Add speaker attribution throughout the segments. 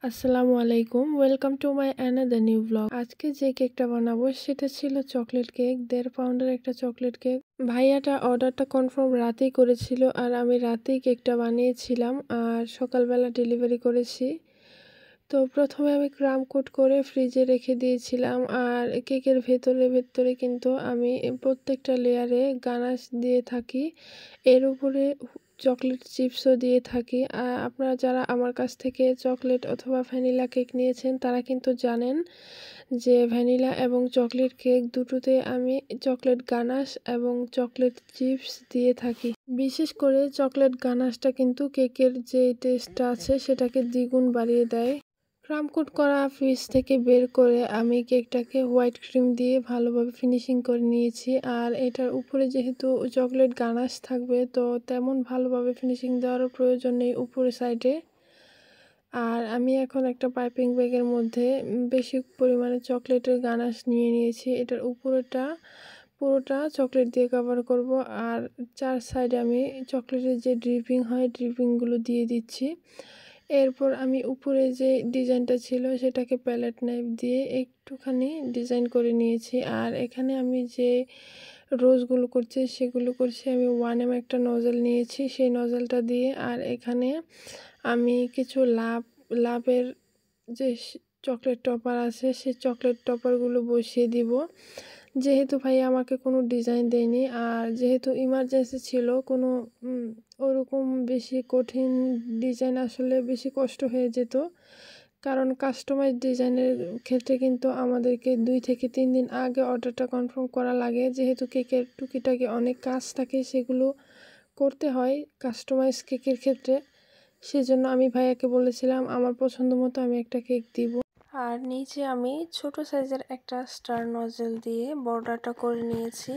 Speaker 1: আসসালামু আলাইকুম, welcome to my another new blog. আজকে যে কেকটা বানাবো সেটা ছিল চকলেট কেক, 1.5 পাউন্ডের একটা চকলেট কেক। ভাইয়াটা অর্ডারটা কনফার্ম রাতেই করেছিল আর আমি রাতেই কেকটা বানিয়েছিলাম আর সকালবেলা ডেলিভারি করেছি। তো প্রথমে আমি ক্রাম কোট করে ফ্রিজে রেখে দিয়েছিলাম আর কেকের ভেতরে কিন্তু আমি প্রত্যেকটা লেয়ারে গানাশ দিয়ে থাকি, এর উপরে চকলেট চিপসও দিয়ে থাকি। আপনারা যারা আমার কাছ থেকে চকলেট অথবা ভ্যানিলা কেক নিয়েছেন তারা কিন্তু জানেন যে ভ্যানিলা এবং চকলেট কেক দুটোতে আমি চকলেট গানাশ এবং চকলেট চিপস দিয়ে থাকি। বিশেষ করে চকলেট গানাশটা কিন্তু কেকের যে টেস্টটা আছে সেটাকে দ্বিগুণ বাড়িয়ে দেয়। ক্রাম কোট করা ফ্রিজ থেকে বের করে আমি কেকটাকে হোয়াইট ক্রিম দিয়ে ভালোভাবে ফিনিশিং করে নিয়েছি। আর এটার উপরে যেহেতু চকলেট গানাশ থাকবে তো তেমন ভালোভাবে ফিনিশিং দেওয়ার প্রয়োজন নেই উপরে সাইডে। আর আমি এখন একটা পাইপিং ব্যাগের মধ্যে বেশি পরিমাণে চকলেটের গানাশ নিয়ে নিয়েছি। এটার উপরেটা পুরোটা চকলেট দিয়ে কভার করব আর 4 সাইডে আমি চকলেটের যে ড্রিপিং হয় ড্রিপিংগুলো দিয়ে দিচ্ছি। এরপর আমি উপরে যে ডিজাইনটা ছিল সেটাকে প্যালেট নাইফ দিয়ে একটুখানি ডিজাইন করে নিয়েছি। আর এখানে আমি যে রোজগুলো করছি সেগুলো করছি আমি 1M একটা নজল নিয়েছি সেই নজলটা দিয়ে। আর এখানে আমি কিছু লাভের যে চকলেট টপার আছে সেই চকলেট টপারগুলো বসিয়ে দিব। যেহেতু ভাই আমাকে কোনো ডিজাইন দেয়নি আর যেহেতু ইমার্জেন্সি ছিল, কোনো ওরকম বেশি কঠিন ডিজাইন আসলে বেশি কষ্ট হয়ে যেত, কারণ কাস্টমাইজ ডিজাইনের ক্ষেত্রে কিন্তু আমাদেরকে 2 থেকে 3 দিন আগে অর্ডারটা কনফার্ম করা লাগে। যেহেতু কেকের টুকিটাকি অনেক কাজ থাকে সেগুলো করতে হয় কাস্টমাইজ কেকের ক্ষেত্রে, সেজন্য আমি ভাইয়াকে বলেছিলাম আমার পছন্দ মতো আমি একটা কেক দিব। আর নিচে আমি ছোট সাইজের একটা স্টার নজেল দিয়ে বর্ডারটা করে নিয়েছি।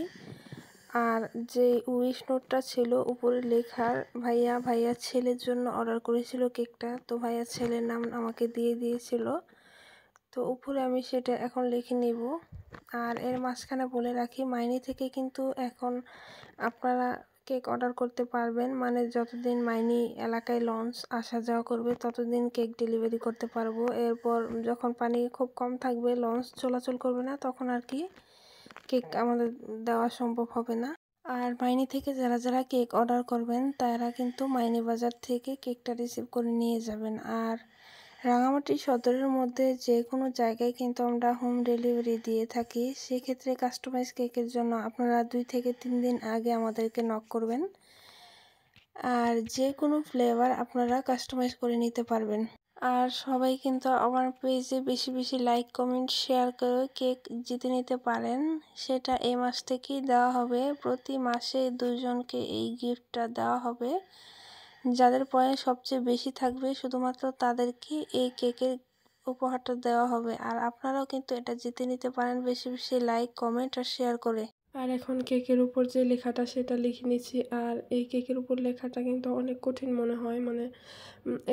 Speaker 1: আর যে উইশ নোটটা ছিল উপরে লেখার, ভাইয়া ছেলের জন্য অর্ডার করেছিল কেকটা, তো ভাইয়া ছেলের নাম আমাকে দিয়ে দিয়েছিল, তো উপরে আমি সেটা এখন লিখে নিব। আর এর মাঝখানে বলে রাখি মাইনি থেকে কিন্তু এখন আপনারা কেক অর্ডার করতে পারবেন, মানে যতদিন মাইনি এলাকায় লঞ্চ আসা যাওয়া করবে ততদিন কেক ডেলিভারি করতে পারবো। এরপর যখন পানি খুব কম থাকবে, লঞ্চ চলাচল করবে না, তখন আর কি কেক আমাদের দেওয়া সম্ভব হবে না। আর মাইনি থেকে যারা কেক অর্ডার করবেন তারা কিন্তু মাইনি বাজার থেকে কেকটা রিসিভ করে নিয়ে যাবেন। আর রাঙামাটি সদরের মধ্যে যে কোনো জায়গায় কিন্তু আমরা হোম ডেলিভারি দিয়ে থাকি। সেক্ষেত্রে কাস্টমাইজ কেকের জন্য আপনারা 2 থেকে 3 দিন আগে আমাদেরকে নক করবেন আর যে কোনো ফ্লেভার আপনারা কাস্টমাইজ করে নিতে পারবেন। আর সবাই কিন্তু আমার পেজে বেশি লাইক কমেন্ট শেয়ার করে কেক জিতে নিতে পারেন। সেটা এই মাস থেকেই দেওয়া হবে, প্রতি মাসে 2 জনকে এই গিফটটা দেওয়া হবে। যাদের পয়েন্ট সবচেয়ে বেশি থাকবে শুধুমাত্র তাদেরকে এই কেকের উপহারটা দেওয়া হবে। আর আপনারাও কিন্তু এটা জিতে নিতে পারেন বেশি লাইক কমেন্ট আর শেয়ার করে। আর এখন কেকের উপর যে লেখাটা সেটা লিখে নিচ্ছি। আর এই কেকের উপর লেখাটা কিন্তু অনেক কঠিন মনে হয়, মানে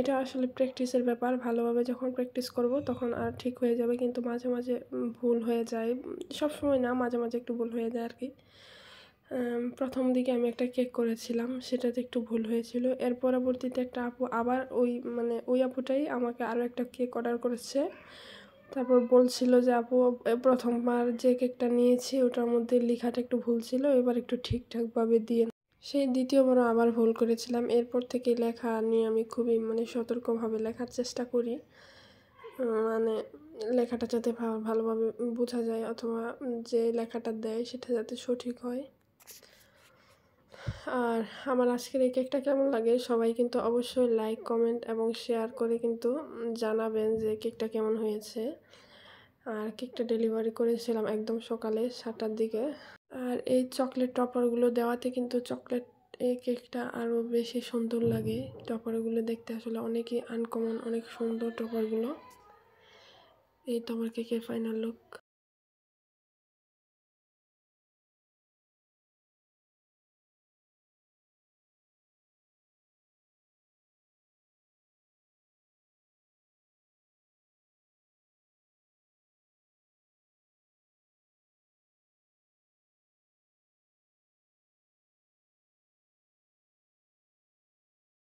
Speaker 1: এটা আসলে প্র্যাকটিসের ব্যাপার। ভালোভাবে যখন প্র্যাকটিস করব তখন আর ঠিক হয়ে যাবে, কিন্তু মাঝে মাঝে ভুল হয়ে যায়, সব সময় না, মাঝে মাঝে একটু ভুল হয়ে যায় আর কি। প্রথম দিকে আমি একটা কেক করেছিলাম সেটাতে একটু ভুল হয়েছিল। এর পরবর্তীতে একটা আপু আবার ওই আপুটাই আমাকে আরও একটা কেক অর্ডার করেছে। তারপর বলছিল যে আপু প্রথমবার যে কেকটা নিয়েছি ওটার মধ্যে লেখাটা একটু ভুল ছিল, এবার একটু ঠিকঠাকভাবে দিয়ে। সেই দ্বিতীয়বারও আবার ভুল করেছিলাম। এরপর থেকে লেখা নিয়ে আমি খুবই সতর্কভাবে লেখার চেষ্টা করি, মানে লেখাটা যাতে ভালোভাবে বোঝা যায় অথবা যে লেখাটা দেয় সেটা যাতে সঠিক হয়। আর আমার আজকের এই কেকটা কেমন লাগে সবাই কিন্তু অবশ্যই লাইক কমেন্ট এবং শেয়ার করে কিন্তু জানাবেন যে কেকটা কেমন হয়েছে। আর কেকটা ডেলিভারি করেছিলাম একদম সকালে 7টার দিকে। আর এই চকলেট টপারগুলো দেওয়াতে কিন্তু এই কেকটা আরও বেশি সুন্দর লাগে। টপারগুলো দেখতে আসলে অনেকই আনকমন, অনেক সুন্দর টপারগুলো। এই তো আমার কেকের ফাইনাল লুক।